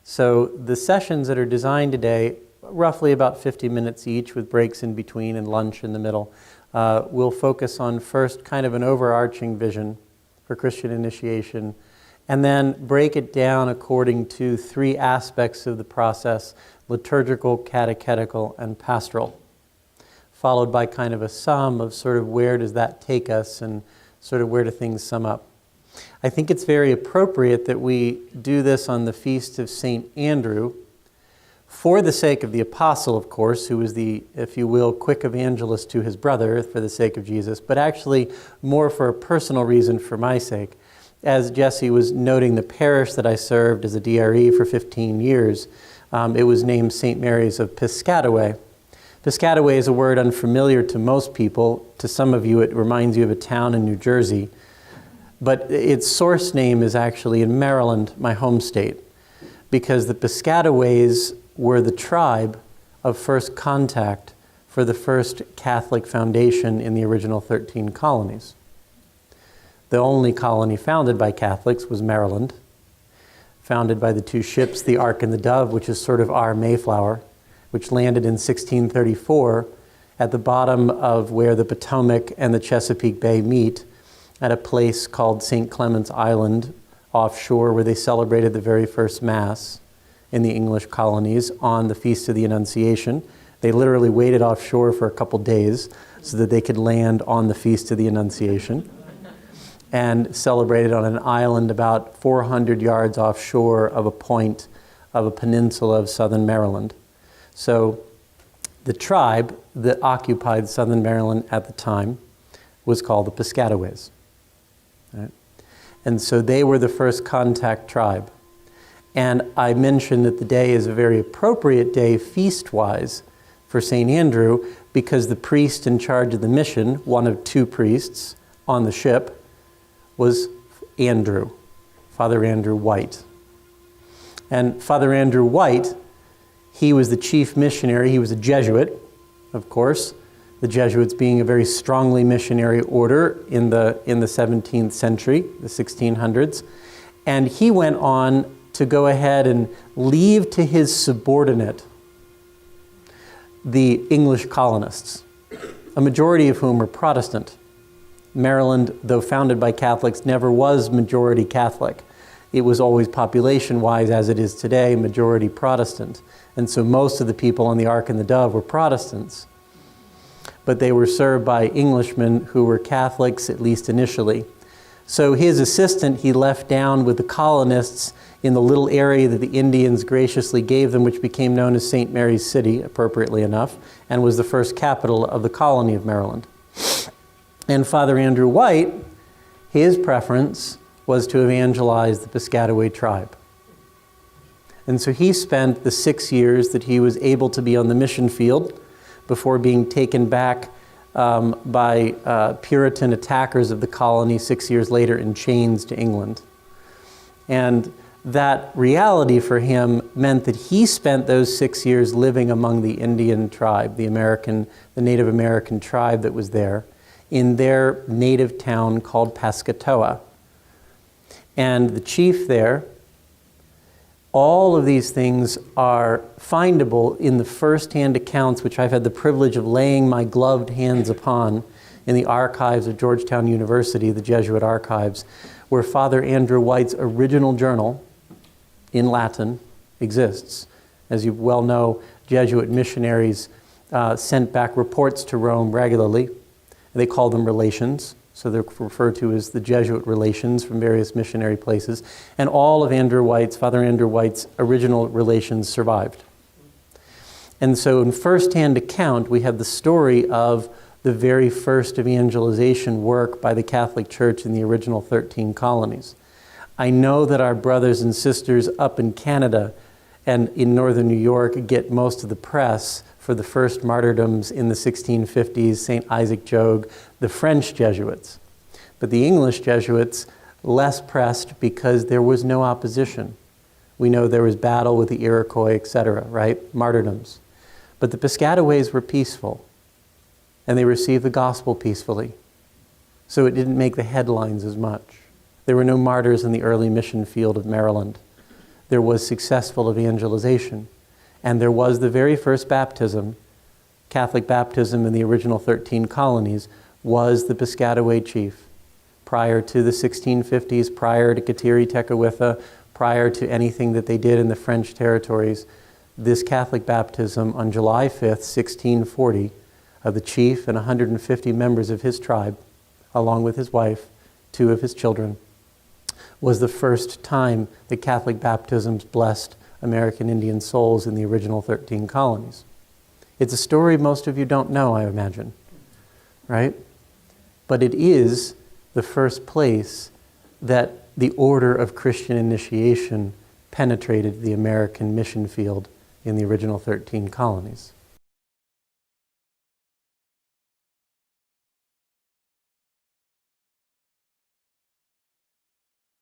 So the sessions that are designed today, roughly about 50 minutes each with breaks in between and lunch in the middle, will focus on first kind of an overarching vision for Christian initiation, and then break it down according to three aspects of the process: liturgical, catechetical, and pastoral, followed by kind of a sum of sort of where does that take us and sort of where do things sum up. I think it's very appropriate that we do this on the feast of St. Andrew, for the sake of the apostle, of course, who was the, if you will, quick evangelist to his brother for the sake of Jesus, but actually more for a personal reason for my sake. As Jesse was noting, the parish that I served as a DRE for 15 years, it was named St. Mary's of Piscataway. Piscataway is a word unfamiliar to most people. To some of you, it reminds you of a town in New Jersey. But its source name is actually in Maryland, my home state, because the Piscataways were the tribe of first contact for the first Catholic foundation in the original 13 colonies. The only colony founded by Catholics was Maryland, founded by the two ships, the Ark and the Dove, which is sort of our Mayflower, which landed in 1634 at the bottom of where the Potomac and the Chesapeake Bay meet, at a place called St. Clement's Island offshore, where they celebrated the very first Mass in the English colonies on the Feast of the Annunciation. They literally waited offshore for a couple days so that they could land on the Feast of the Annunciation and celebrated on an island about 400 yards offshore of a point of a peninsula of southern Maryland. So the tribe that occupied southern Maryland at the time was called the Piscataways. Right? And so they were the first contact tribe. And I mentioned that the day is a very appropriate day feast-wise for St. Andrew, because the priest in charge of the mission, one of two priests on the ship, was Andrew, Father Andrew White. And Father Andrew White, he was the chief missionary. He was a Jesuit, of course, the Jesuits being a very strongly missionary order in the 17th century, the 1600s. And he went on to go ahead and leave to his subordinate the English colonists, a majority of whom were Protestant. Maryland, though founded by Catholics, never was majority Catholic. It was always population-wise, as it is today, majority Protestant. And so most of the people on the Ark and the Dove were Protestants. But they were served by Englishmen who were Catholics, at least initially. So his assistant he left down with the colonists in the little area that the Indians graciously gave them, which became known as St. Mary's City, appropriately enough, and was the first capital of the colony of Maryland. And Father Andrew White, his preference was to evangelize the Piscataway tribe. And so he spent the 6 years that he was able to be on the mission field before being taken back by Puritan attackers of the colony 6 years later in chains to England. And that reality for him meant that he spent those 6 years living among the Indian tribe, the Native American tribe that was there, in their native town called Pascatoa. And the chief there, all of these things are findable in the first-hand accounts, which I've had the privilege of laying my gloved hands upon in the archives of Georgetown University, the Jesuit archives, where Father Andrew White's original journal in Latin exists. As you well know, Jesuit missionaries sent back reports to Rome regularly. They called them relations. So they're referred to as the Jesuit relations from various missionary places. And all of Father Andrew White's original relations survived. And so in first-hand account, we have the story of the very first evangelization work by the Catholic Church in the original 13 colonies. I know that our brothers and sisters up in Canada and in northern New York get most of the press for the first martyrdoms in the 1650s, St. Isaac Jogues, the French Jesuits. But the English Jesuits, less pressed because there was no opposition. We know there was battle with the Iroquois, etc., right? Martyrdoms. But the Piscataways were peaceful, and they received the gospel peacefully. So it didn't make the headlines as much. There were no martyrs in the early mission field of Maryland. there was successful evangelization. And there was the very first baptism, Catholic baptism in the original 13 colonies, was the Piscataway chief. Prior to the 1650s, prior to Kateri Tekakwitha, prior to anything that they did in the French territories, this Catholic baptism on July 5th, 1640, of the chief and 150 members of his tribe, along with his wife, 2 of his children, was the first time that Catholic baptisms blessed American Indian souls in the original 13 colonies. It's a story most of you don't know, I imagine, right? But it is the first place that the order of Christian initiation penetrated the American mission field in the original 13 colonies.